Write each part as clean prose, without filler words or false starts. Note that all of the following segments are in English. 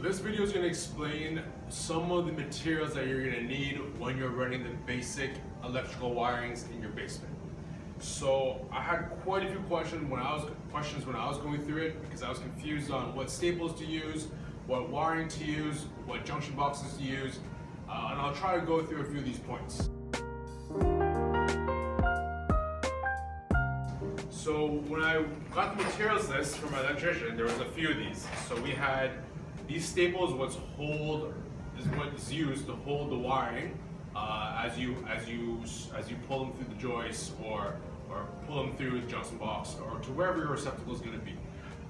this video is going to explain some of the materials that you're going to need when you're running the basic electrical wirings in your basement. So I had quite a few questions when I was going through it, because I was confused on what staples to use, what wiring to use, what junction boxes to use, and I'll try to go through a few of these points. So when I got the materials list from my electrician, there was a few of these. So we had these staples, what's used to hold the wiring as you pull them through the joists or pull them through the junction box or to wherever your receptacle is going to be.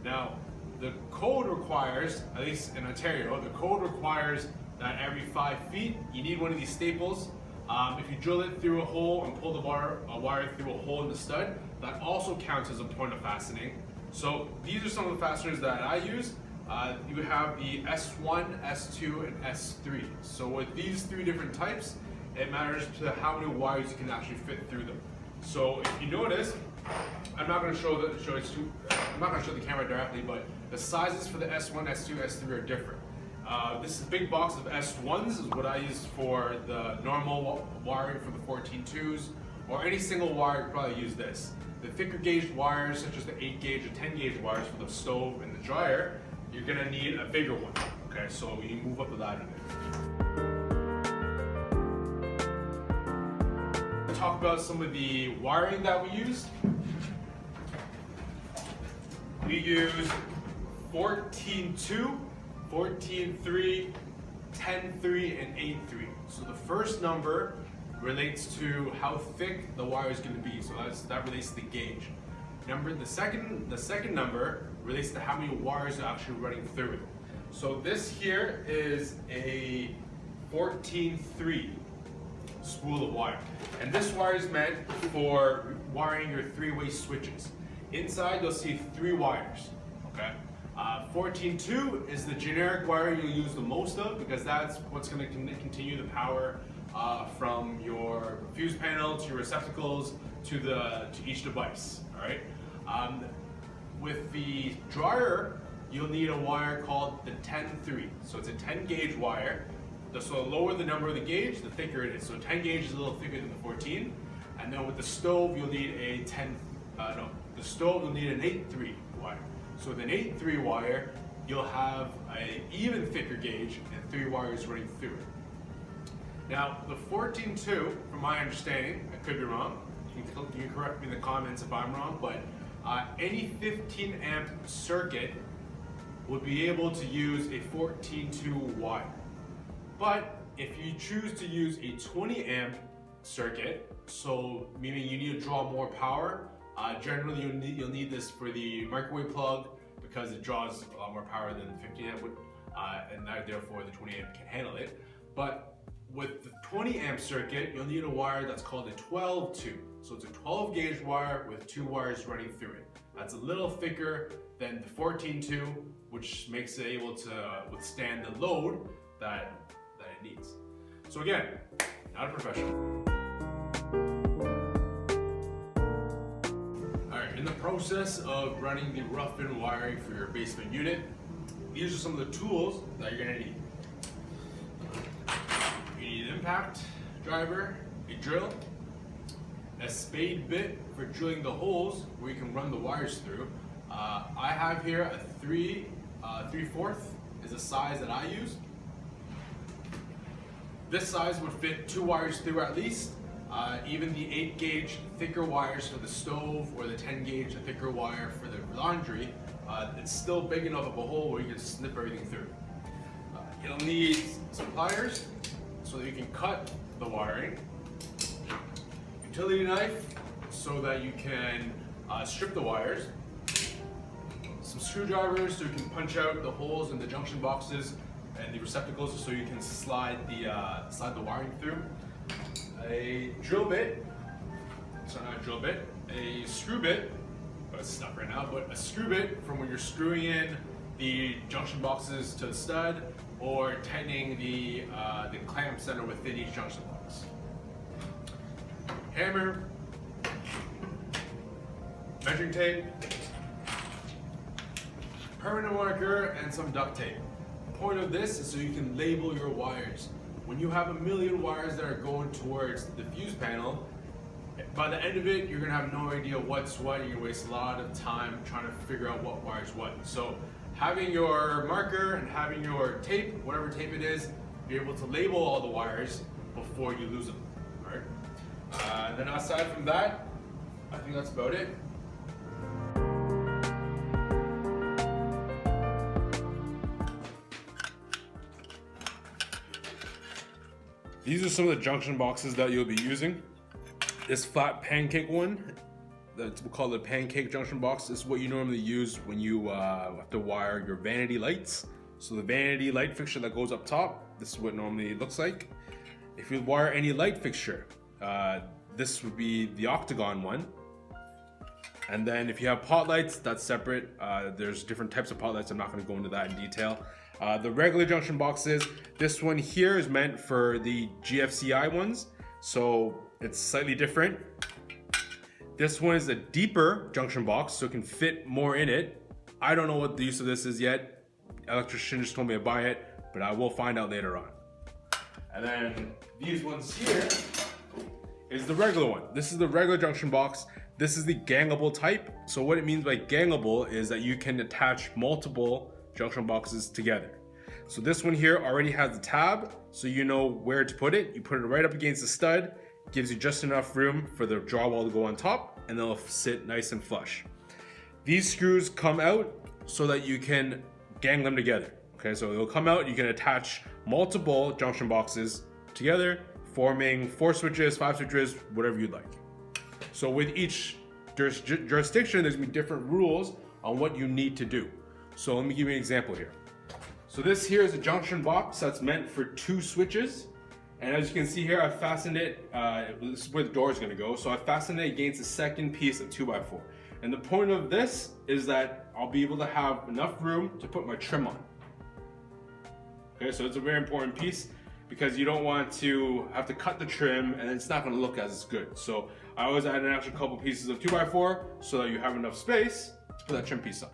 Now, the code requires, at least in Ontario, the code requires that every 5 feet you need one of these staples. If you drill it through a hole and pull the wire through a hole in the stud, that also counts as a point of fastening. So these are some of the fasteners that I use. You have the S1, S2, and S3. So with these 3 different types, it matters to how many wires you can actually fit through them. So if you notice, I'm not going to show the camera directly, but the sizes for the S1, S2, S3 are different. This big box of S1s is what I use for the normal wiring for the 14.2s, or any single wire, you probably use this. The thicker gauge wires, such as the 8 gauge or 10 gauge wires for the stove and the dryer, you're gonna need a bigger one. Okay, so you move up the ladder there. Talk about some of the wiring that we use. We use 14.2, 14.3, 10.3, and 8.3. So the first number relates to how thick the wire is going to be. So that relates to the gauge. The second number relates to how many wires are actually running through it. So this here is a 14.3 spool of wire, and this wire is meant for wiring your 3-way switches. Inside you'll see 3 wires. Okay. 14.2 is the generic wire you'll use the most of, because that's what's going to continue the power from your fuse panel to your receptacles to each device. All right. With the dryer, you'll need a wire called the 10.3. So it's a 10 gauge wire. So the lower the number of the gauge, the thicker it is. So 10 gauge is a little thicker than the 14. And then with the stove, you'll need an 8.3 wire. So with an 8.3 wire, you'll have an even thicker gauge and 3 wires running through it. Now, the 14.2, from my understanding, I could be wrong, you can correct me in the comments if I'm wrong, but any 15 amp circuit would be able to use a 14.2 wire. But if you choose to use a 20 amp circuit, so meaning you need to draw more power, generally you'll need this for the microwave plug, because it draws a lot more power than the 15 amp would, and therefore the 20 amp can handle it. But with the 20 amp circuit, you'll need a wire that's called a 12.2. So it's a 12 gauge wire with 2 wires running through it. That's a little thicker than the 14.2, which makes it able to withstand the load that it needs. So again, not a professional. In the process of running the rough-in wiring for your basement unit, these are some of the tools that you're going to need. You need an impact driver, a drill, a spade bit for drilling the holes where you can run the wires through. I have here a 3/4 is a size that I use. This size would fit 2 wires through at least. Even the 8 gauge thicker wires for the stove, or the 10 gauge thicker wire for the laundry, it's still big enough of a hole where you can snip everything through. You'll need some pliers so that you can cut the wiring, utility knife so that you can strip the wires, some screwdrivers so you can punch out the holes in the junction boxes and the receptacles so you can slide the wiring through. A drill bit, not a drill bit, a screw bit, but it's stuck right now, but a screw bit from when you're screwing in the junction boxes to the stud or tightening the clamps that are within each junction box. Hammer, measuring tape, permanent marker, and some duct tape. point of this is so you can label your wires. When you have a million wires that are going towards the fuse panel, by the end of it, you're gonna have no idea what's what. You're gonna waste a lot of time trying to figure out what wire's what. So having your marker and having your tape, whatever tape it is, be able to label all the wires before you lose them. All right. And then aside from that, I think that's about it. These are some of the junction boxes that you'll be using. This flat pancake one, that's we call it pancake junction box. This is what you normally use when you have to wire your vanity lights. So the vanity light fixture that goes up top, this is what normally it looks like. If you wire any light fixture, this would be the Octagon one. And then if you have pot lights, that's separate. There's different types of pot lights. I'm not going to go into that in detail. The regular junction boxes, this one here is meant for the GFCI ones, so it's slightly different. This one is a deeper junction box, so it can fit more in it. I don't know what the use of this is yet. Electrician just told me to buy it, but I will find out later on. And then these ones here is the regular one. This is the regular junction box. This is the gangable type. So what it means by gangable is that you can attach multiple junction boxes together. So this one here already has the tab, so you know where to put it. You put it right up against the stud, gives you just enough room for the drywall to go on top, and they'll sit nice and flush. These screws come out so that you can gang them together. Okay, so they'll come out, you can attach multiple junction boxes together, forming 4 switches, 5 switches, whatever you'd like. So with each jurisdiction, there's gonna be different rules on what you need to do. So let me give you an example here. So this here is a junction box that's meant for 2 switches. And as you can see here, I've fastened it, this is where the door is gonna go. So I fastened it against the second piece of 2x4. And the point of this is that I'll be able to have enough room to put my trim on. Okay, so it's a very important piece because you don't want to have to cut the trim and it's not gonna look as good. So I always add an extra couple pieces of 2x4 so that you have enough space to put that trim piece on.